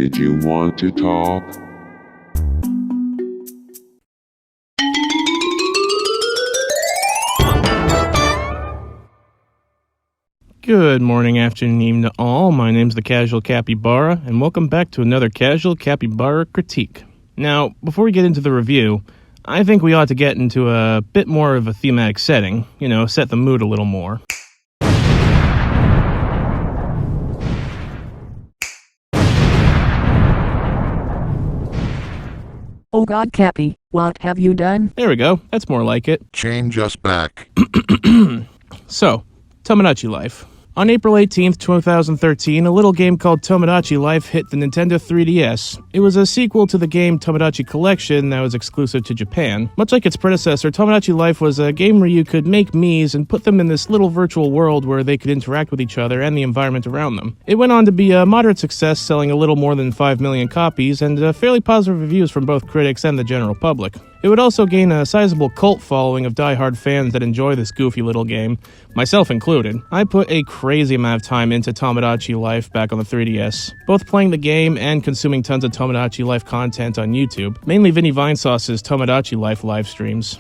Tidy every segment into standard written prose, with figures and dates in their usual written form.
Did you want to talk? Good morning, afternoon, evening to all. My name's the Casual Capybara, and welcome back to another Casual Capybara critique. Now, before we get into the review, I think we ought to get into a bit more of a thematic setting, set the mood a little more. Oh God, Cappy, what have you done? There we go, that's more like it. Change us back. So, Tomodachi Life. On April 18th, 2013, a little game called Tomodachi Life hit the Nintendo 3DS. It was a sequel to the game Tomodachi Collection that was exclusive to Japan. Much like its predecessor, Tomodachi Life was a game where you could make Miis and put them in this little virtual world where they could interact with each other and the environment around them. It went on to be a moderate success, selling a little more than 5 million copies, and fairly positive reviews from both critics and the general public. It would also gain a sizable cult following of die-hard fans that enjoy this goofy little game, myself included. I put a crazy amount of time into Tomodachi Life back on the 3DS, both playing the game and consuming tons of Tomodachi Life content on YouTube, mainly Vinny Vinesauce's Tomodachi Life live streams.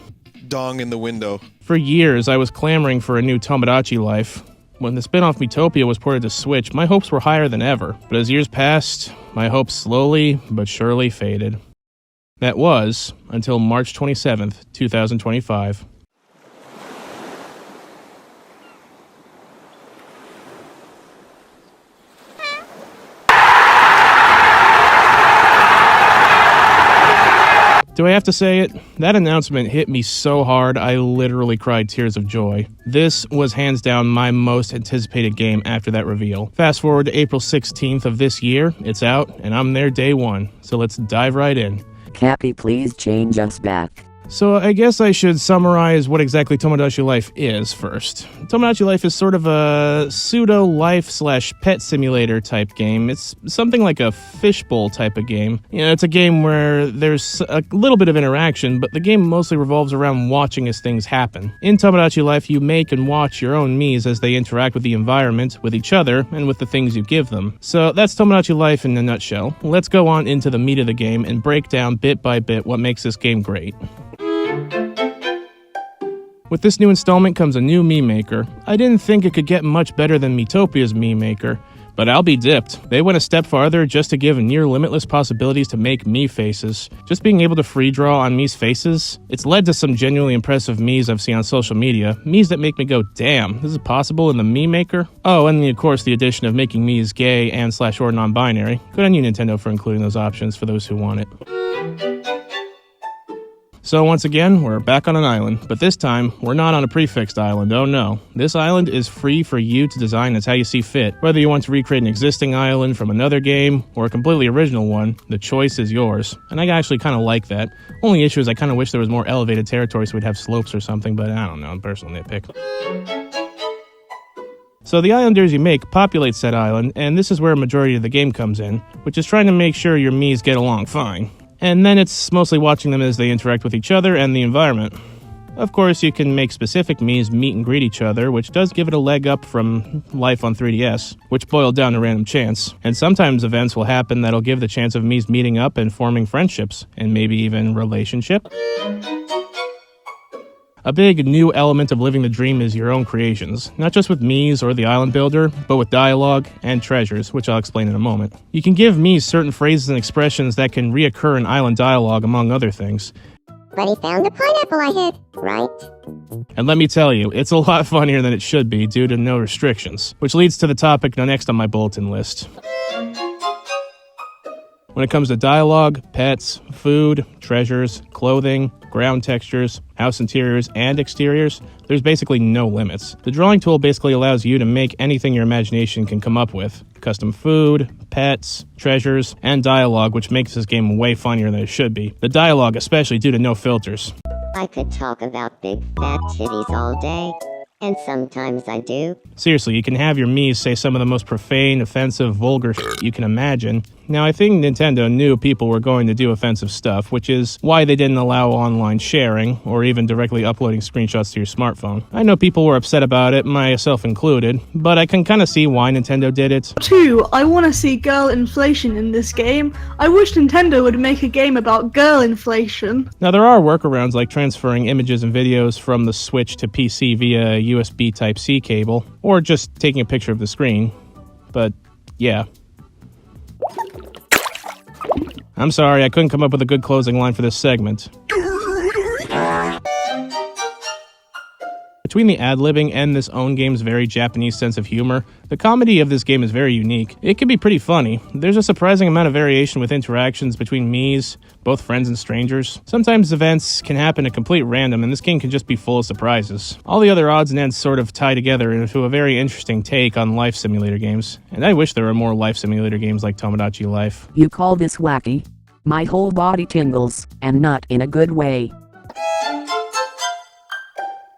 Dong in the window. For years, I was clamoring for a new Tomodachi Life. When the spin-off Miitopia was ported to Switch, my hopes were higher than ever, but as years passed, my hopes slowly but surely faded. That was until March 27th, 2025. Do I have to say it? That announcement hit me so hard, I literally cried tears of joy. This was hands down my most anticipated game after that reveal. Fast forward to April 16th of this year, it's out, and I'm there day one. So let's dive right in. Cappy, please change us back. So I guess I should summarize what exactly Tomodachi Life is first. Tomodachi Life is sort of a pseudo-life/pet simulator type game. It's something like a fishbowl type of game. It's a game where there's a little bit of interaction, but the game mostly revolves around watching as things happen. In Tomodachi Life, you make and watch your own Miis as they interact with the environment, with each other, and with the things you give them. So that's Tomodachi Life in a nutshell. Let's go on into the meat of the game and break down bit by bit what makes this game great. With this new installment comes a new Mii Maker. I didn't think it could get much better than Miitopia's Mii Maker, but I'll be dipped. They went a step farther just to give near limitless possibilities to make Mii faces. Just being able to free draw on Mii's faces, it's led to some genuinely impressive Miis I've seen on social media. Miis that make me go, damn, this is possible in the Mii Maker? Oh, and of course the addition of making Miis gay and/or non-binary. Good on you, Nintendo, for including those options for those who want it. So once again, we're back on an island, but this time, we're not on a prefixed island, oh no. This island is free for you to design as how you see fit. Whether you want to recreate an existing island from another game, or a completely original one, the choice is yours. And I actually kind of like that. Only issue is I kind of wish there was more elevated territory so we'd have slopes or something, but I don't know, personal nitpick. So the islanders you make populate said island, and this is where a majority of the game comes in, which is trying to make sure your Miis get along fine. And then it's mostly watching them as they interact with each other and the environment. Of course, you can make specific Miis meet and greet each other, which does give it a leg up from life on 3DS, which boiled down to random chance. And sometimes events will happen that'll give the chance of Miis meeting up and forming friendships, and maybe even relationship. A big new element of living the dream is your own creations, not just with Miis or the island builder, but with dialogue and treasures, which I'll explain in a moment. You can give Miis certain phrases and expressions that can reoccur in island dialogue, among other things. But he found the pineapple I hid, right? And let me tell you, it's a lot funnier than it should be due to no restrictions, which leads to the topic next on my bulletin list. When it comes to dialogue, pets, food, treasures, clothing, ground textures, house interiors, and exteriors, there's basically no limits. The drawing tool basically allows you to make anything your imagination can come up with. Custom food, pets, treasures, and dialogue, which makes this game way funnier than it should be. The dialogue especially due to no filters. I could talk about big fat titties all day, and sometimes I do. Seriously, you can have your Miis say some of the most profane, offensive, vulgar shit you can imagine, Now, I think Nintendo knew people were going to do offensive stuff, which is why they didn't allow online sharing, or even directly uploading screenshots to your smartphone. I know people were upset about it, myself included, but I can kind of see why Nintendo did it. 2. I want to see girl inflation in this game. I wish Nintendo would make a game about girl inflation. Now, there are workarounds like transferring images and videos from the Switch to PC via USB Type-C cable, or just taking a picture of the screen. But, yeah. I'm sorry, I couldn't come up with a good closing line for this segment. Between the ad-libbing and this own game's very Japanese sense of humor, the comedy of this game is very unique. It can be pretty funny. There's a surprising amount of variation with interactions between Miis, both friends and strangers. Sometimes events can happen at complete random, and this game can just be full of surprises. All the other odds and ends sort of tie together into a very interesting take on life simulator games. And I wish there were more life simulator games like Tomodachi Life. You call this wacky? My whole body tingles, and not in a good way.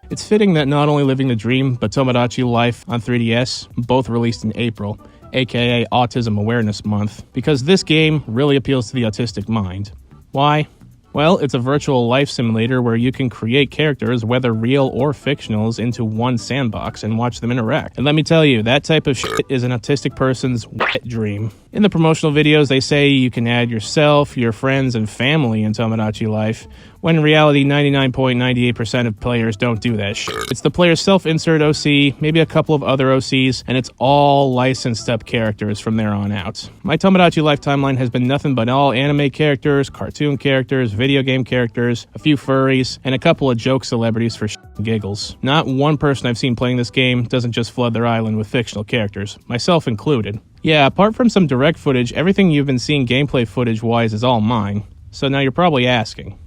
It's fitting that not only Living the Dream, but Tomodachi Life on 3DS, both released in April, aka Autism Awareness Month, because this game really appeals to the autistic mind. Why? Well, it's a virtual life simulator where you can create characters, whether real or fictionals, into one sandbox and watch them interact. And let me tell you, that type of shit is an autistic person's wet dream. In the promotional videos, they say you can add yourself, your friends, and family in Tomodachi Life, when in reality, 99.98% of players don't do that shit. It's the player's self-insert OC, maybe a couple of other OCs, and it's all licensed up characters from there on out. My Tomodachi Life timeline has been nothing but all anime characters, cartoon characters, video game characters, a few furries, and a couple of joke celebrities for shit and giggles. Not one person I've seen playing this game doesn't just flood their island with fictional characters, myself included. Yeah, apart from some direct footage, everything you've been seeing gameplay footage-wise is all mine. So now you're probably asking.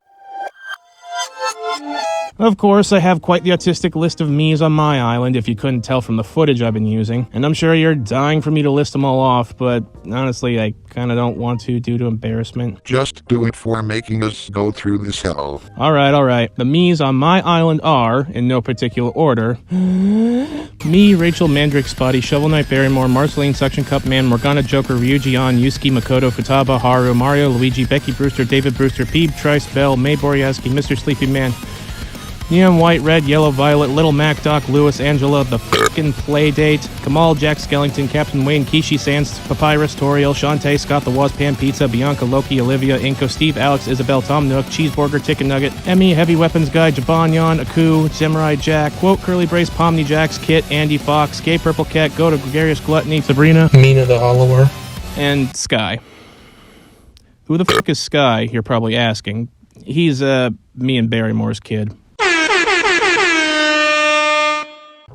Of course, I have quite the autistic list of Miis on my island, if you couldn't tell from the footage I've been using, and I'm sure you're dying for me to list them all off, but honestly, I kinda don't want to due to embarrassment. Just do it for making us go through this hell. Alright. The Miis on my island are, in no particular order, me, Rachel, Mandrake, Spotty, Shovel Knight, Barrymore, Marceline, Suction Cup Man, Morgana, Joker, Ryuji, An, Yusuke, Makoto, Futaba, Haru, Mario, Luigi, Becky Brewster, David Brewster, Peeb, Trice, Bell, May Boryaski, Mr. Sleepy Man, Neon White, Red, Yellow, Violet, Little Mac, Doc, Lewis, Angela, The F***ing Playdate, Kamal, Jack Skellington, Captain Wayne, Kishi, Sands, Papyrus, Toriel, Shantae, Scott the Wasp, Pan Pizza, Bianca, Loki, Olivia, Inko, Steve, Alex, Isabel, Tom Nook, Cheeseburger, Chicken Nugget, Emmy, Heavy Weapons Guy, Jabanyan, Aku, Samurai Jack, Quote, Curly Brace, Pomni Jax, Kit, Andy Fox, Gay Purple Cat, Go to Gregarious Gluttony, Sabrina, Mina the Hollower, and Sky. Who the fuck is Sky, you're probably asking. He's, me and Barrymore's kid.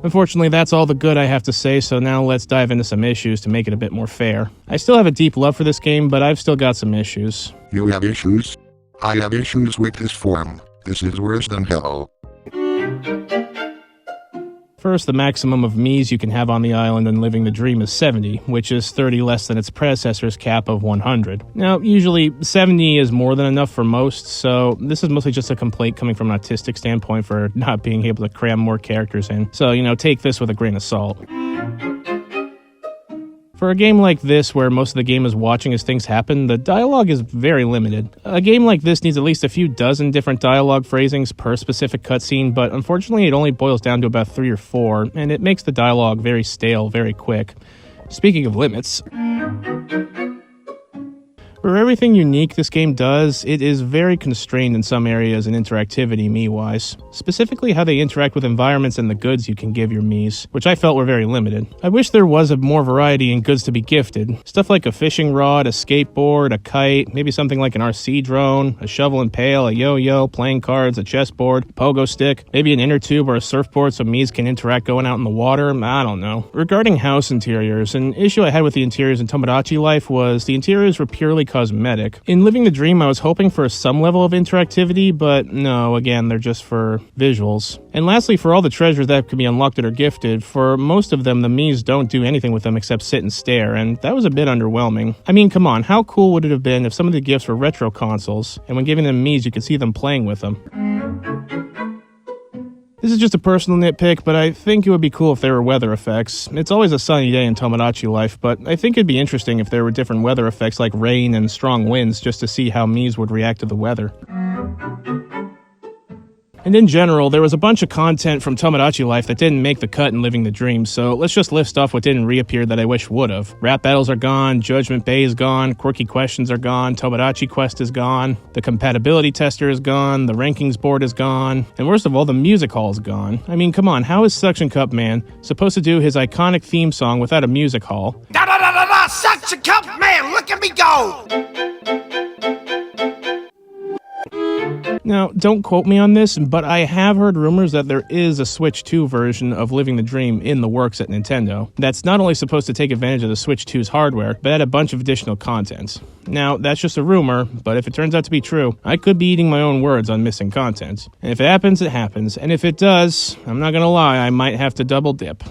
Unfortunately, that's all the good I have to say, so now let's dive into some issues to make it a bit more fair. I still have a deep love for this game, but I've still got some issues. You have issues? I have issues with this form. This is worse than hell. First, the maximum of Miis you can have on the island in Living the Dream is 70, which is 30 less than its predecessor's cap of 100. Now, usually 70 is more than enough for most, so this is mostly just a complaint coming from an autistic standpoint for not being able to cram more characters in. So, take this with a grain of salt. For a game like this, where most of the game is watching as things happen, the dialogue is very limited. A game like this needs at least a few dozen different dialogue phrasings per specific cutscene, but unfortunately it only boils down to about 3 or 4, and it makes the dialogue very stale very quick. Speaking of limits, for everything unique this game does, it is very constrained in some areas in interactivity Mii-wise. Specifically how they interact with environments and the goods you can give your Miis, which I felt were very limited. I wish there was a more variety in goods to be gifted. Stuff like a fishing rod, a skateboard, a kite, maybe something like an RC drone, a shovel and pail, a yo-yo, playing cards, a chessboard, a pogo stick, maybe an inner tube or a surfboard so Miis can interact going out in the water, I don't know. Regarding house interiors, an issue I had with the interiors in Tomodachi Life was the interiors were purely cosmetic. In Living the Dream, I was hoping for some level of interactivity, but no, again, they're just for visuals. And lastly, for all the treasures that can be unlocked or gifted, for most of them, the Miis don't do anything with them except sit and stare, and that was a bit underwhelming. I mean, come on, how cool would it have been if some of the gifts were retro consoles, and when giving them Miis, you could see them playing with them? This is just a personal nitpick, but I think it would be cool if there were weather effects. It's always a sunny day in Tomodachi Life, but I think it'd be interesting if there were different weather effects like rain and strong winds just to see how Mies would react to the weather. And in general, there was a bunch of content from Tomodachi Life that didn't make the cut in Living the Dream, so let's just list off what didn't reappear that I wish would've. Rap battles are gone, Judgment Bay is gone, Quirky Questions are gone, Tomodachi Quest is gone, the compatibility tester is gone, the rankings board is gone, and worst of all, the music hall is gone. I mean, come on, how is Suction Cup Man supposed to do his iconic theme song without a music hall? Da-da-da-da-da! Suction Cup Man, look at me go! Now, don't quote me on this, but I have heard rumors that there is a Switch 2 version of Living the Dream in the works at Nintendo that's not only supposed to take advantage of the Switch 2's hardware, but add a bunch of additional content. Now, that's just a rumor, but if it turns out to be true, I could be eating my own words on missing content. And if it happens, it happens. And if it does, I'm not gonna lie, I might have to double dip.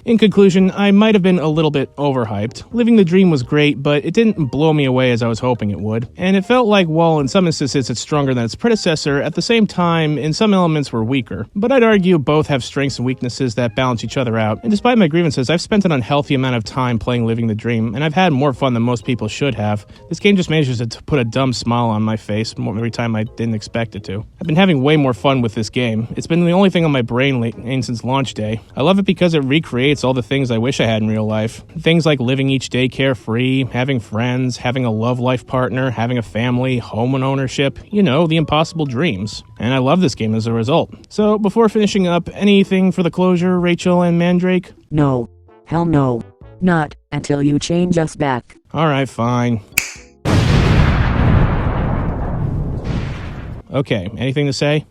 In conclusion, I might have been a little bit overhyped. Living the Dream was great, but it didn't blow me away as I was hoping it would. And it felt like, while in some instances it's stronger than its predecessor, at the same time, in some elements were weaker. But I'd argue both have strengths and weaknesses that balance each other out. And despite my grievances, I've spent an unhealthy amount of time playing Living the Dream, and I've had more fun than most people should have. This game just manages to put a dumb smile on my face every time I didn't expect it to. I've been having way more fun with this game. It's been the only thing on my brain since launch day. I love it because it recreates all the things I wish I had in real life. Things like living each day carefree, having friends, having a love life partner, having a family, home ownership, you know, the impossible dreams. And I love this game as a result. So before finishing up, anything for the closure, Rachel and Mandrake? No. Hell no. Not until you change us back. Alright, fine. Okay, anything to say?